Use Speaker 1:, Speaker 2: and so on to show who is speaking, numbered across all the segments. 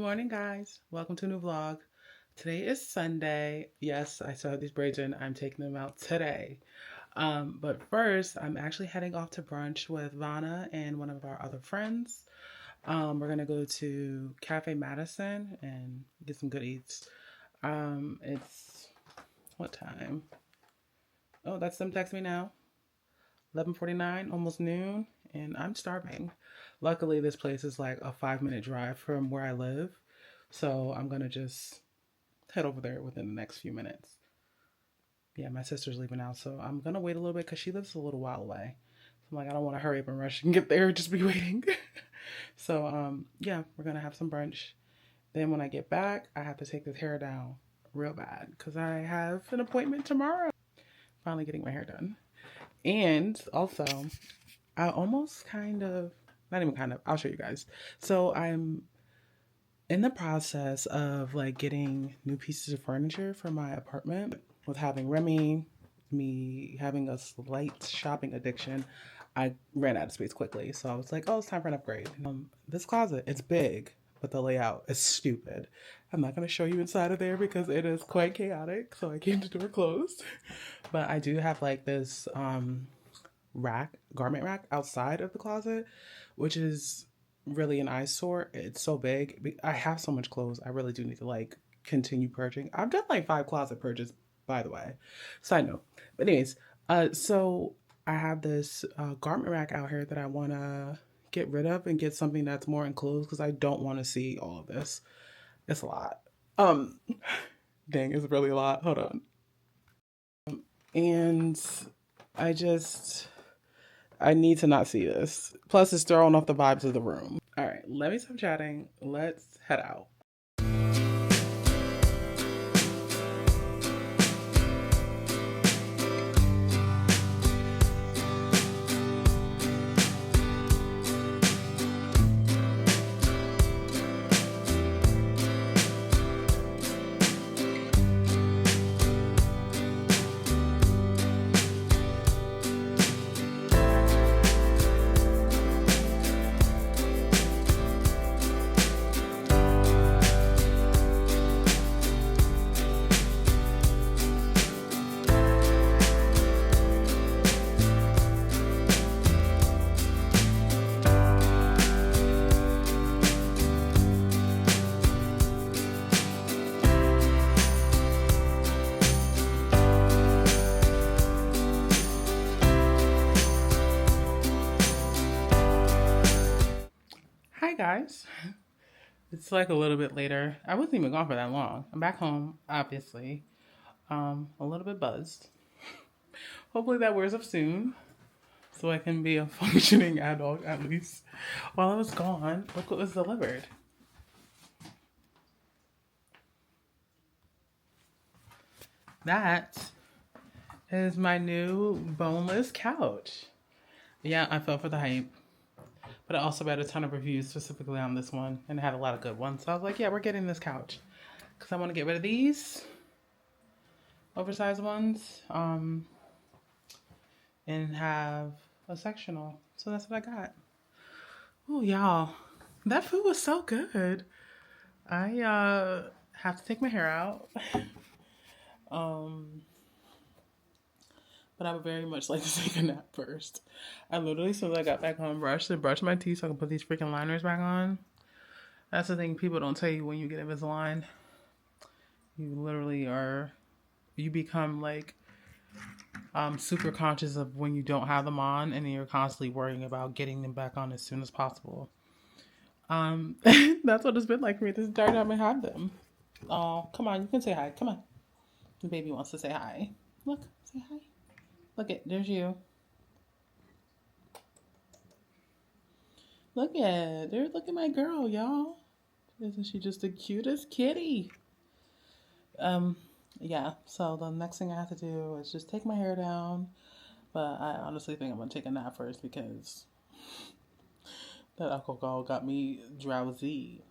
Speaker 1: morning, guys. Welcome to a new vlog. Today is Sunday. Yes, I still have these braids in. I'm taking them out today. But first, I'm actually heading off to brunch with Vanna and one of our other friends. We're gonna go to Cafe Madison and get some good eats. It's what time? Oh, that's them texting me now. 11:49, almost noon, and I'm starving. Luckily, this place is like a 5-minute drive from where I live, so I'm gonna just head over there within the next few minutes. Yeah, my sister's leaving now, so I'm gonna wait a little bit because she lives a little while away. So I'm like, I don't want to hurry up and rush and get there, just be waiting. So yeah, we're gonna have some brunch. Then when I get back, I have to take this hair down real bad because I have an appointment tomorrow. Finally getting my hair done. And also, I almost not even kind of, I'll show you guys. So I'm in the process of like getting new pieces of furniture for my apartment. With having Remy, me having a slight shopping addiction, I ran out of space quickly. So I was like, oh, it's time for an upgrade. This closet, it's big, but the layout is stupid. I'm not going to show you inside of there because it is quite chaotic. So I came to door closed. But I do have like this garment rack outside of the closet, which is really an eyesore. It's so big. I have so much clothes. I really do need to like continue purging. I've done like 5 closet purges, by the way. Side note. But anyways, so I have this garment rack out here that I want to get rid of and get something that's more enclosed because I don't want to see all of this. It's a lot. Dang, it's really a lot. Hold on. And I need to not see this. Plus, it's throwing off the vibes of the room. All right, let me stop chatting. Let's head out. Hi guys. It's like a little bit later. I wasn't even gone for that long. I'm back home, obviously. A little bit buzzed. Hopefully that wears off soon, so I can be a functioning adult at least. While I was gone, look what was delivered. That is my new boneless couch. Yeah, I fell for the hype. But I also read a ton of reviews specifically on this one, and it had a lot of good ones. So I was like, yeah, we're getting this couch. Because I want to get rid of these oversized ones and have a sectional. So that's what I got. Oh, y'all. That food was so good. I have to take my hair out. But I would very much like to take a nap first. I literally, as soon as I got back home, rushed to brush my teeth so I can put these freaking liners back on. That's the thing people don't tell you when you get Invisalign. You become like super conscious of when you don't have them on, and then you're constantly worrying about getting them back on as soon as possible. That's what it's been like for me this entire time I had them. Oh, come on, you can say hi. Come on. The baby wants to say hi. Look, say hi. There's you. Look at my girl, y'all. Isn't she just the cutest kitty? Yeah, so the next thing I have to do is just take my hair down. But I honestly think I'm gonna take a nap first because that alcohol got me drowsy.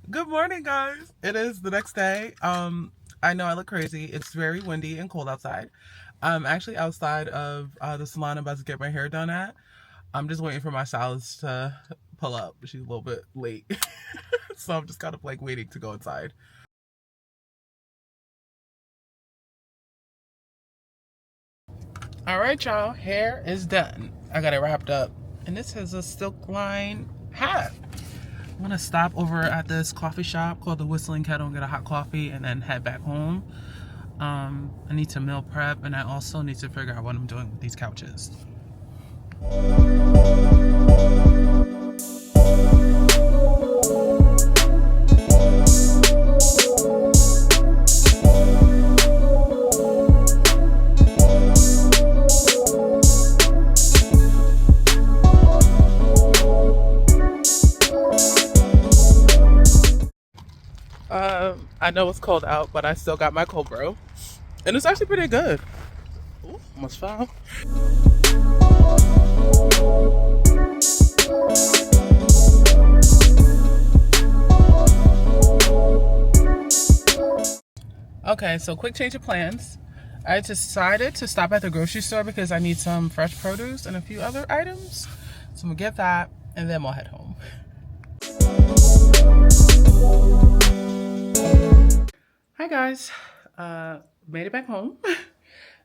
Speaker 1: Good morning, guys. It is the next day. I know I look crazy. It's very windy and cold outside. I'm actually outside of the salon I'm about to get my hair done at. I'm just waiting for my stylist to pull up, but she's a little bit late. So I'm just kind of like waiting to go inside. All right, y'all, hair is done. I got it wrapped up. And this is a silk line hat. I'm gonna stop over at this coffee shop called the Whistling Kettle and get a hot coffee and then head back home. I need to meal prep, and I also need to figure out what I'm doing with these couches. I know it's cold out, but I still got my cold brew. And it's actually pretty good. Ooh, almost fell. Okay, so quick change of plans. I decided to stop at the grocery store because I need some fresh produce and a few other items. So I'm gonna get that and then we'll head home. Hi guys, made it back home.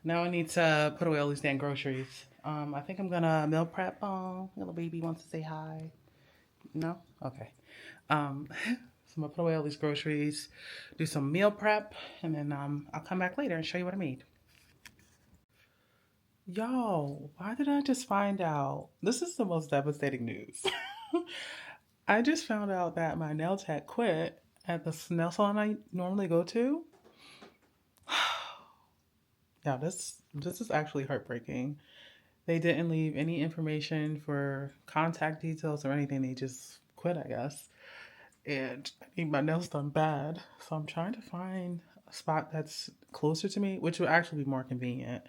Speaker 1: Now I need to put away all these damn groceries. I think I'm gonna meal prep. Oh, little baby wants to say hi. No? Okay. So I'm gonna put away all these groceries, do some meal prep, and then I'll come back later and show you what I made. Yo, why did I just find out? This is the most devastating news. I just found out that my nail tech quit at the nail salon I normally go to. Yeah, this is actually heartbreaking. They didn't leave any information for contact details or anything. They just quit, I guess. And I need my nails done bad. So I'm trying to find a spot that's closer to me, which would actually be more convenient.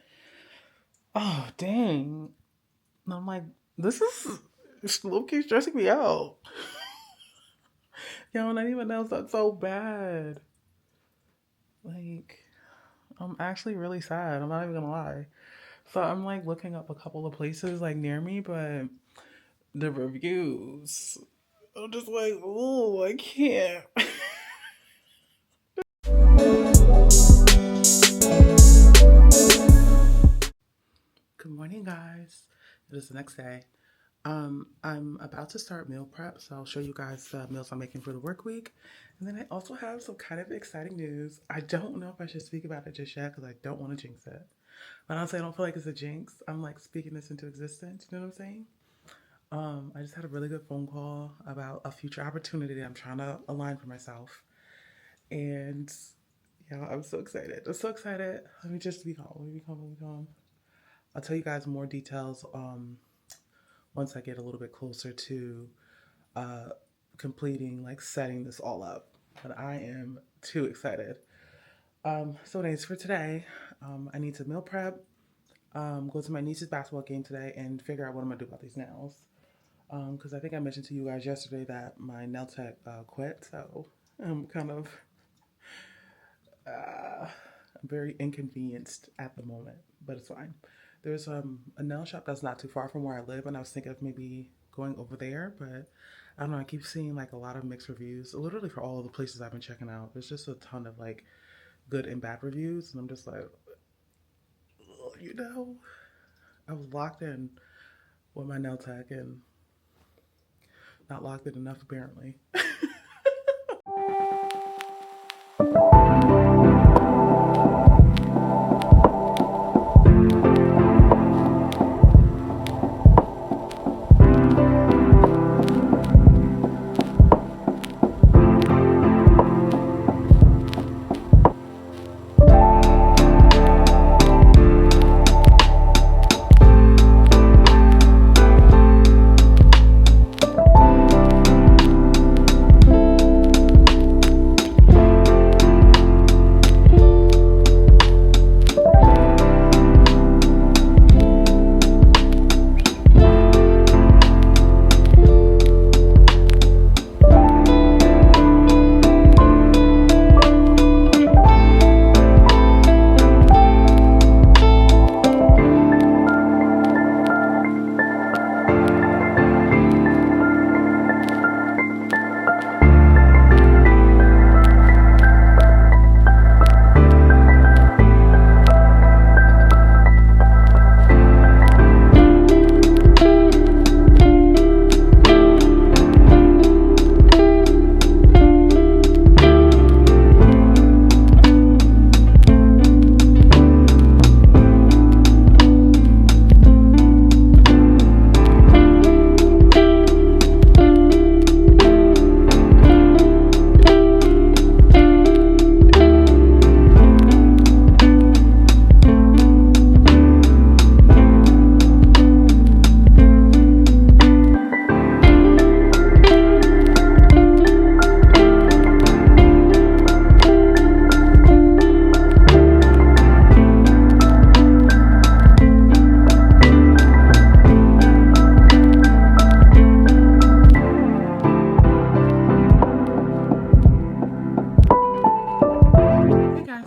Speaker 1: Oh, dang. And I'm like, this is low-key stressing me out. Yo, not even nails done so bad. Like, I'm actually really sad. I'm not even gonna lie. So I'm like looking up a couple of places like near me, but the reviews, I'm just like, oh, I can't. Good morning, guys. It is the next day. I'm about to start meal prep, so I'll show you guys the meals I'm making for the work week. And then I also have some kind of exciting news. I don't know if I should speak about it just yet because I don't want to jinx it. But honestly, I don't feel like it's a jinx. I'm like speaking this into existence. You know what I'm saying? I just had a really good phone call about a future opportunity that I'm trying to align for myself. And yeah, I'm so excited. I'm so excited. Let me just be calm. Let me be calm. Let me be calm. I'll tell you guys more details once I get a little bit closer to completing, like setting this all up. But I am too excited. So anyways, for today, I need to meal prep, go to my niece's basketball game today, and figure out what I'm gonna do about these nails. Because I think I mentioned to you guys yesterday that my nail tech quit, so I'm kind of very inconvenienced at the moment, but it's fine. There's a nail shop that's not too far from where I live, and I was thinking of maybe going over there, but I don't know, I keep seeing like a lot of mixed reviews, literally for all of the places I've been checking out. There's just a ton of like good and bad reviews, and I'm just like, you know, I was locked in with my nail tech and not locked in enough apparently.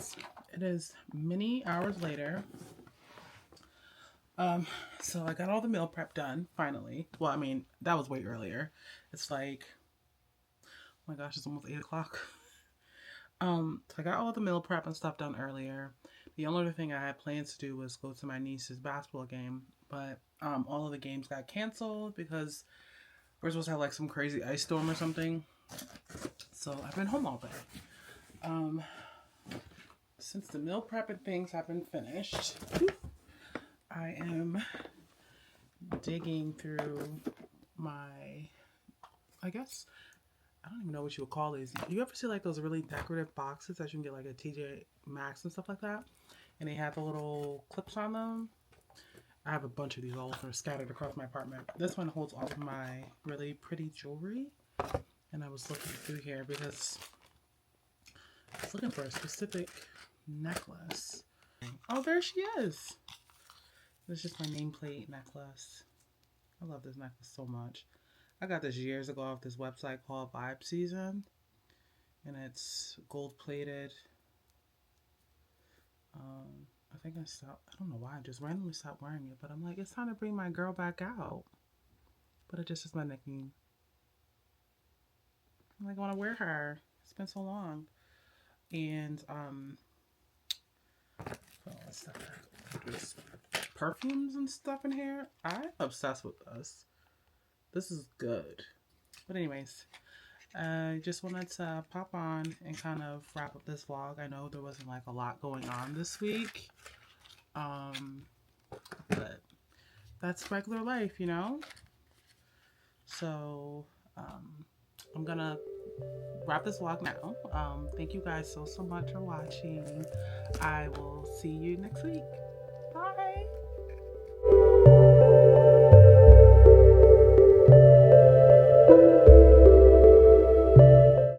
Speaker 1: guys, it is many hours later. So I got all the meal prep done finally. Well, I mean, that was way earlier. It's like, oh my gosh, it's almost 8 o'clock. So I got all the meal prep and stuff done earlier. The only other thing I had plans to do was go to my niece's basketball game, but all of the games got canceled because we're supposed to have like some crazy ice storm or something. So I've been home all day. Since the meal prep and things have been finished, I am digging through my, I guess, I don't even know what you would call these. You ever see like those really decorative boxes that you can get like at TJ Maxx and stuff like that? And they have the little clips on them. I have a bunch of these all over scattered across my apartment. This one holds all of my really pretty jewelry. And I was looking through here because I was looking for a specific necklace. Oh, there she is. This is just my nameplate necklace. I love this necklace so much. I got this years ago off this website called Vibe Season. And it's gold plated. I think I stopped. I don't know why. I just randomly stopped wearing it. But I'm like, it's time to bring my girl back out. But it just is my nickname. I'm like, I want to wear her. It's been so long. And, what's that? There's perfumes and stuff in here. I'm obsessed with this. This is good. But anyways, I just wanted to pop on and kind of wrap up this vlog. I know there wasn't like a lot going on this week. But that's regular life, you know? So, I'm gonna wrap this vlog now. Thank you guys so much for watching. I will see you next week.